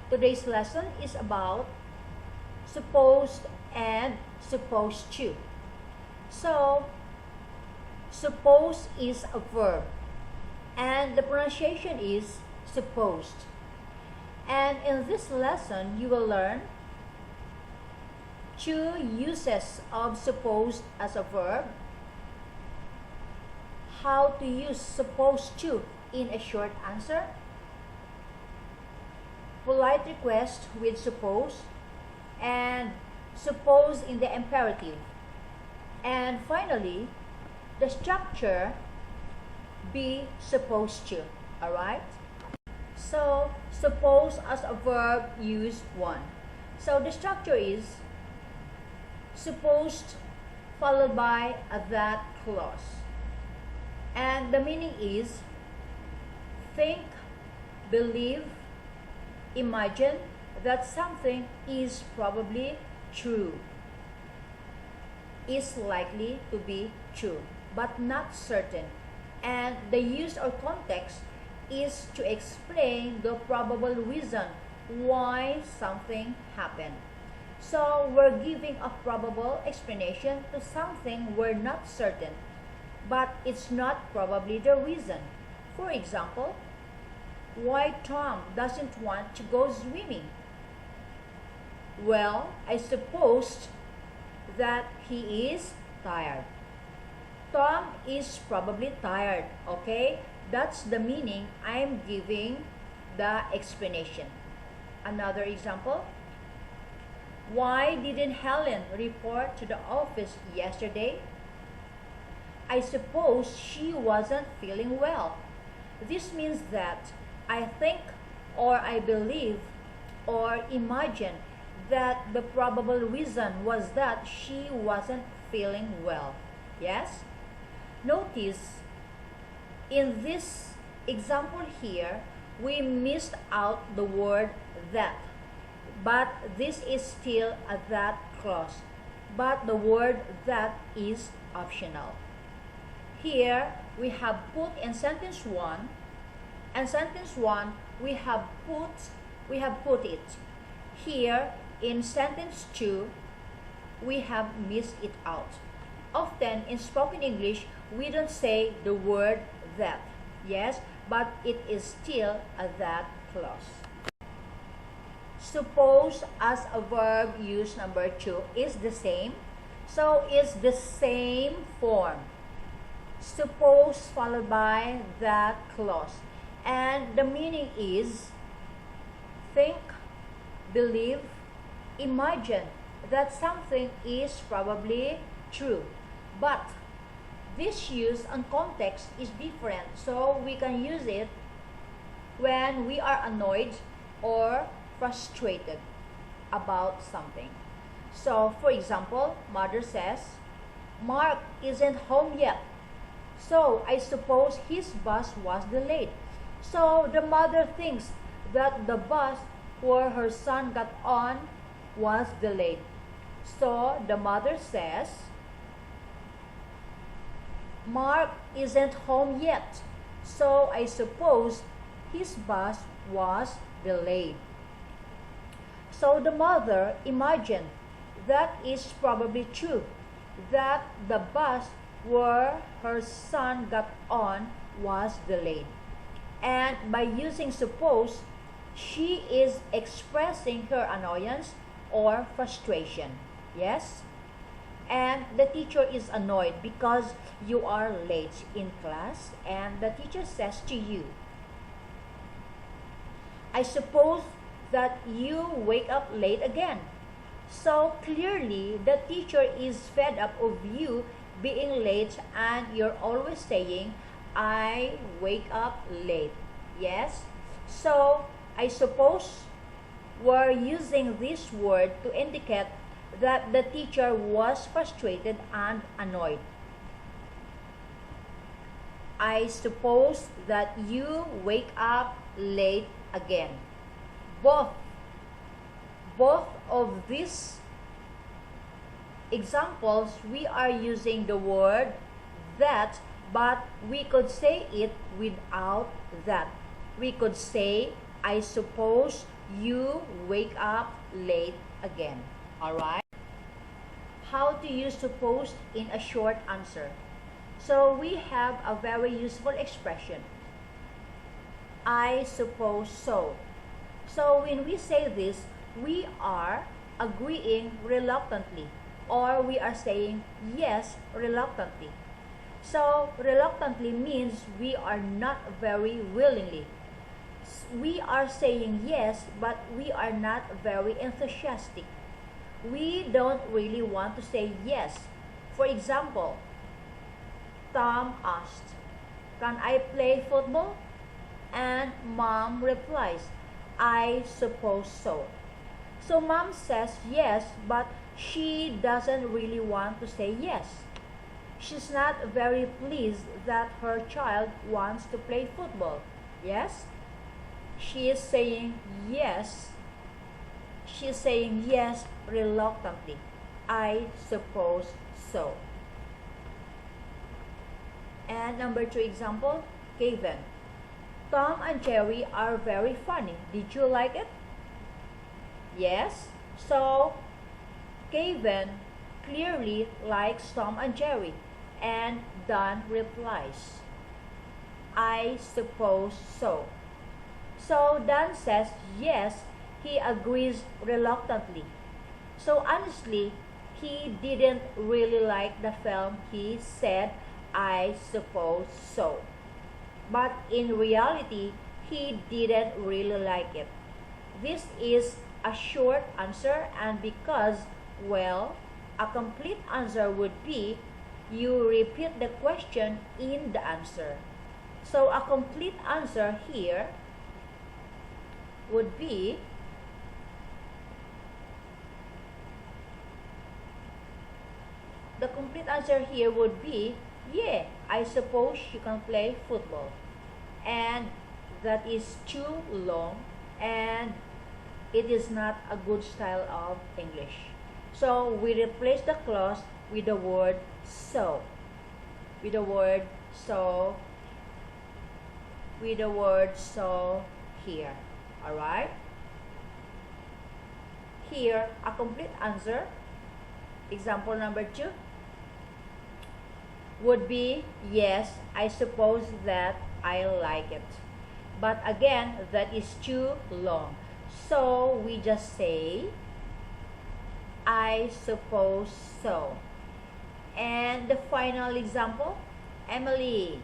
Today's lesson is about supposed and supposed to. So, suppose is a verb and the pronunciation is supposed. And in this lesson, you will learn two uses of supposed as a verb, how to use supposed to in a short answer, polite request with suppose, and suppose in the imperative, and finally the structure be supposed to. Alright, so suppose as a verb, use 1. So the structure is supposed followed by a that clause, and the meaning is think, believe, imagine that something is probably true, is likely to be true, but not certain. And the use or context is to explain the probable reason why something happened. So we're giving a probable explanation to something we're not certain, but it's not probably the reason. For example, why Tom doesn't want to go swimming. Well, I suppose that he is tired. Tom is probably tired, okay? That's the meaning I'm giving the explanation. Another example, why didn't Helen report to the office yesterday? I suppose she wasn't feeling well. This means that I think or I believe or imagine that the probable reason was that she wasn't feeling well. Yes? Notice in this example here, we missed out the word that. But this is still a that clause. But the word that is optional. Here we have put in sentence 1, and sentence 1 we have put it. Here in sentence 2 we have missed it out. Often in spoken English we don't say the word that, yes, but it is still a that clause. Suppose as a verb use number 2 is the same, so it's the same form. Suppose followed by that clause, and the meaning is think, believe, imagine that something is probably true. But this use and context is different, so we can use it when we are annoyed or frustrated about something. So for example, mother says, Mark isn't home yet, so I suppose his bus was delayed. So the mother thinks that the bus where her son got on was delayed. So the mother says, Mark isn't home yet, so I suppose his bus was delayed. So the mother imagined that is probably true, that the bus where her son got on was delayed. And by using suppose, she is expressing her annoyance or frustration. Yes? And the teacher is annoyed because you are late in class, and the teacher says to you, I suppose that you wake up late again. So clearly the teacher is fed up of you being late, and you're always saying, I wake up late. Yes? So I suppose we're using this word to indicate that the teacher was frustrated and annoyed. I suppose that you wake up late again. Both of these examples, we are using the word that, but we could say it without that. We could say, I suppose you wake up late again. Alright? How to use suppose in a short answer. So we have a very useful expression. I suppose so. So when we say this, we are agreeing reluctantly, or we are saying yes reluctantly. So reluctantly means we are not very willingly. We are saying yes, but we are not very enthusiastic. We don't really want to say yes. For example, Tom asked, "Can I play football?" And Mom replies, "I suppose so." So Mom says yes, but she doesn't really want to say yes. She's not very pleased that her child wants to play football. Yes? She is saying yes. She is saying yes reluctantly. I suppose so. And number 2 example, Kevin. Tom and Jerry are very funny. Did you like it? Yes. So, Kevin clearly likes Tom and Jerry. And Don replies, "I suppose so." So, Don says yes, he agrees reluctantly. So, honestly, he didn't really like the film. He said, "I suppose so." But in reality, he didn't really like it. This is a short answer, and because, well, a complete answer would be you repeat the question in the answer. So a complete answer here would be yeah, I suppose you can play football. And that is too long, and it is not a good style of English. So we replace the clause with the word so. With the word so here. Alright? Here, a complete answer, example number 2, would be yes, I suppose that I like it. But again, that is too long. So we just say I suppose so. And the final example, Emily,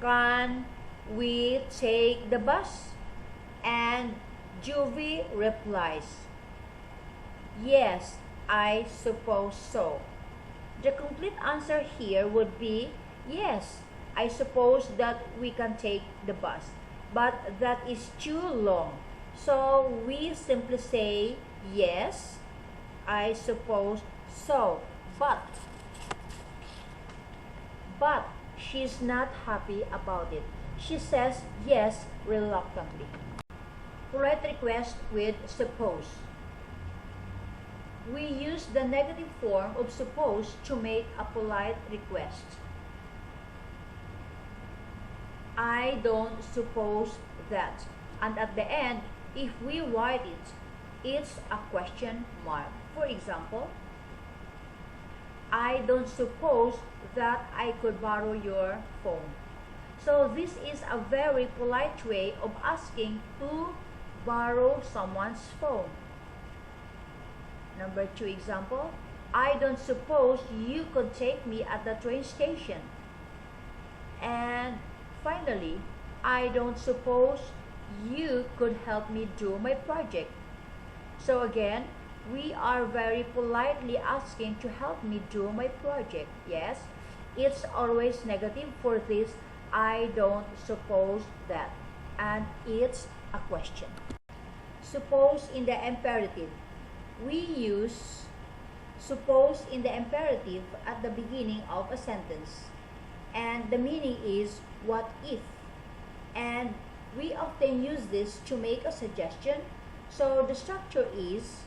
can we take the bus? And Juvie replies, yes, I suppose so. The complete answer here would be yes, I suppose that we can take the bus. But that is too long. So we simply say yes, I suppose so. But she's not happy about it. She says yes reluctantly. Polite request with suppose. We use the negative form of suppose to make a polite request. I don't suppose that. And at the end, if we write it, it's a question mark. For example, I don't suppose that I could borrow your phone. So this is a very polite way of asking to borrow someone's phone. Number 2 example, I don't suppose you could take me at the train station. And finally, I don't suppose you could help me do my project. So again, we are very politely asking to help me do my project. Yes, it's always negative for this I don't suppose that. And it's a question. Suppose in the imperative. We use suppose in the imperative at the beginning of a sentence. And the meaning is what if. And we often use this to make a suggestion. So the structure is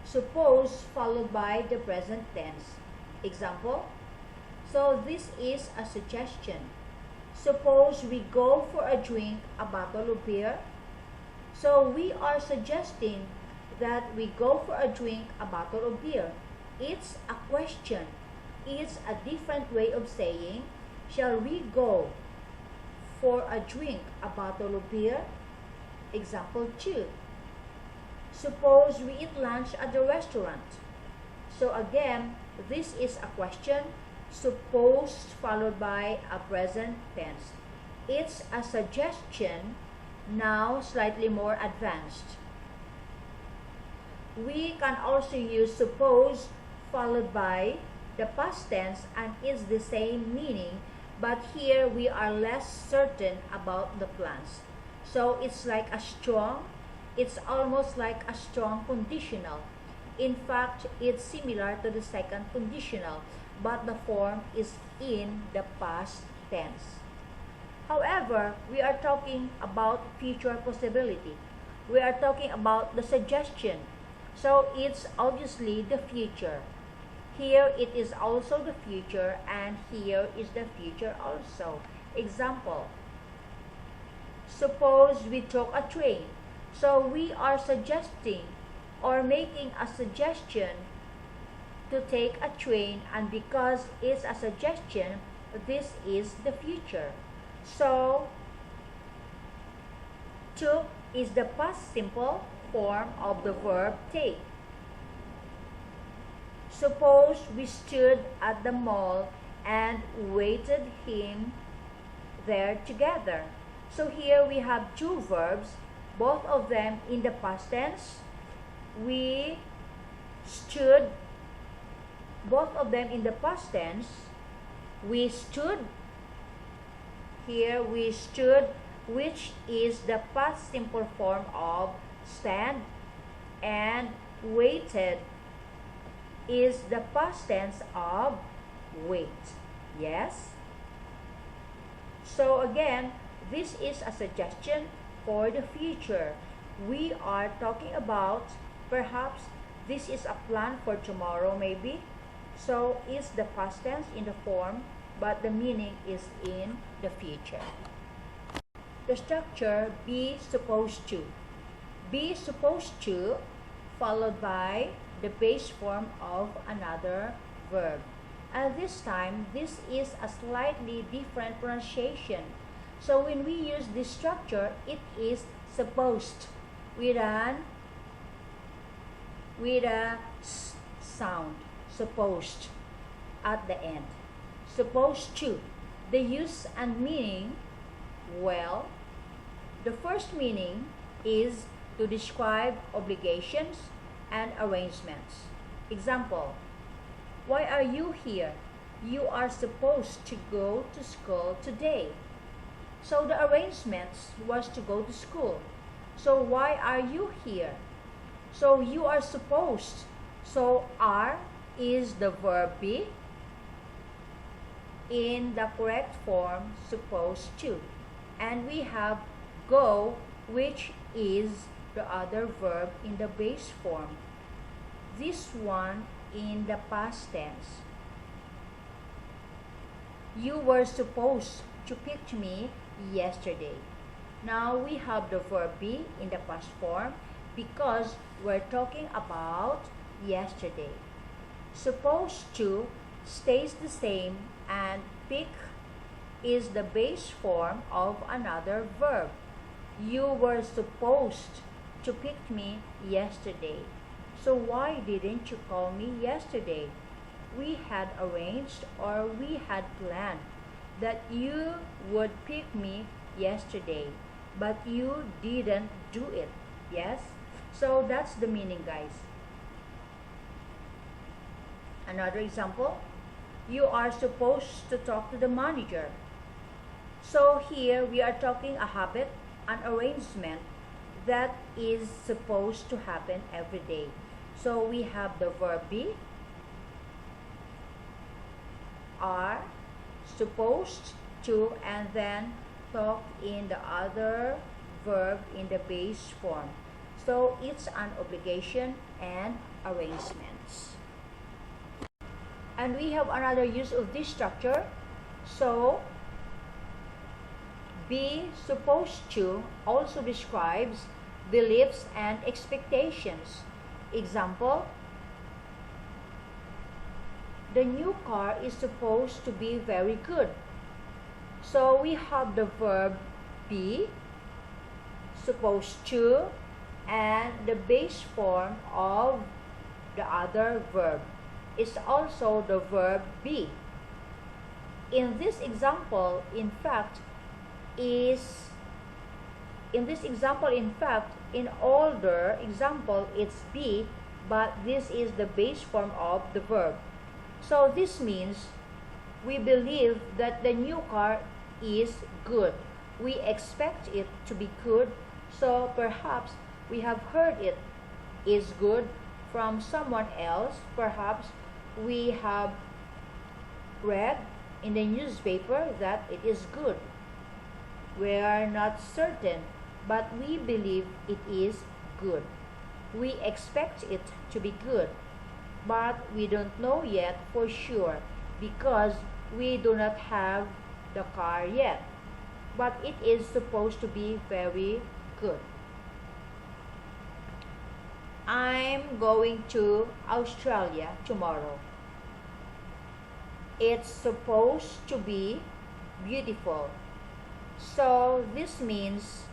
suppose followed by the present tense. Example, so this is a suggestion. Suppose we go for a drink, a bottle of beer. So we are suggesting that we go for a drink, a bottle of beer. It's a question. It's a different way of saying, shall we go for a drink, a bottle of beer? Example 2. Suppose we eat lunch at the restaurant. So again, this is a question, supposed followed by a present tense. It's a suggestion, now slightly more advanced. We can also use suppose followed by the past tense and it's the same meaning, but here we are less certain about the plans. So it's like a strong, it's almost like a strong conditional. In fact, it's similar to the second conditional, but the form is in the past tense. However, we are talking about future possibility. We are talking about the suggestion. So it's obviously the future. Here it is also the future and here is the future also. Example, suppose we took a train. So we are suggesting or making a suggestion to take a train, and because it's a suggestion, this is the future. So took is the past simple form of the verb take. Suppose we stood at the mall and waited him there together. So here we have two verbs, both of them in the past tense. We stood, both of them in the past tense. We stood, here we stood, which is the past simple form of stand, and waited is the past tense of wait. Yes? So again, this is a suggestion for the future. We are talking about, perhaps this is a plan for tomorrow maybe. So it's the past tense in the form, but the meaning is in the future. The structure be supposed to. Be supposed to followed by the base form of another verb. And this time, this is a slightly different pronunciation. So when we use this structure, it is supposed with a sound, supposed at the end. Supposed to. The use and meaning, well, the first meaning is to describe obligations and arrangements. Example, why are you here? You are supposed to go to school today. So the arrangements was to go to school. So why are you here? So you are supposed. So are is the verb be in the correct form, supposed to. And we have go, which is the other verb in the base form. This one in the past tense. You were supposed to pick me yesterday. Now we have the verb be in the past form because we're talking about yesterday. Supposed to stays the same and pick is the base form of another verb. You were supposed to pick me yesterday. So why didn't you call me yesterday? We had arranged or we had planned that you would pick me yesterday, but you didn't do it. Yes? So that's the meaning, guys. Another example, you are supposed to talk to the manager. So here we are talking a habit, an arrangement that is supposed to happen every day. So we have the verb be, are, supposed to, and then talk in the other verb in the base form. So it's an obligation and arrangements. And we have another use of this structure. So be supposed to also describes beliefs and expectations. Example, the new car is supposed to be very good. So we have the verb be, supposed to, and the base form of the other verb is also the verb be. In this example, in fact, in older example, it's be, but this is the base form of the verb. So this means we believe that the new car is good. We expect it to be good, so perhaps we have heard it is good from someone else. Perhaps we have read in the newspaper that it is good. We are not certain, but we believe it is good. We expect it to be good, but we don't know yet for sure because we do not have the car yet. But it is supposed to be very good. I'm going to Australia tomorrow. It's supposed to be beautiful. So this means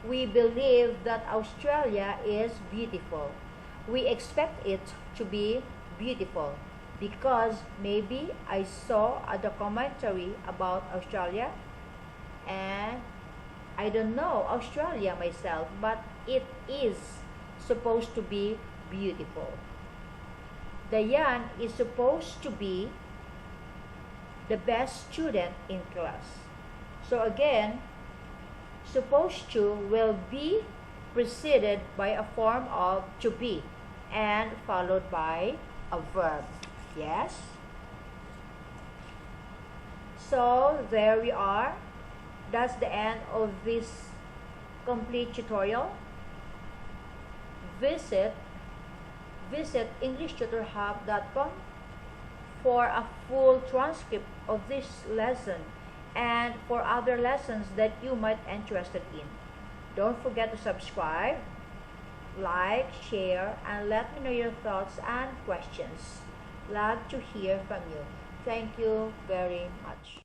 we believe that Australia is beautiful. We expect it to be beautiful because maybe I saw a documentary about Australia and I don't know Australia myself, but it is supposed to be beautiful. Diane is supposed to be the best student in class. So again, supposed to will be preceded by a form of to be and followed by a verb. Yes? So there we are. That's the end of this complete tutorial. Visit englishtutorhub.com for a full transcript of this lesson and for other lessons that you might be interested in. Don't forget to subscribe, like, share, and let me know your thoughts and questions. Glad to hear from you. Thank you very much.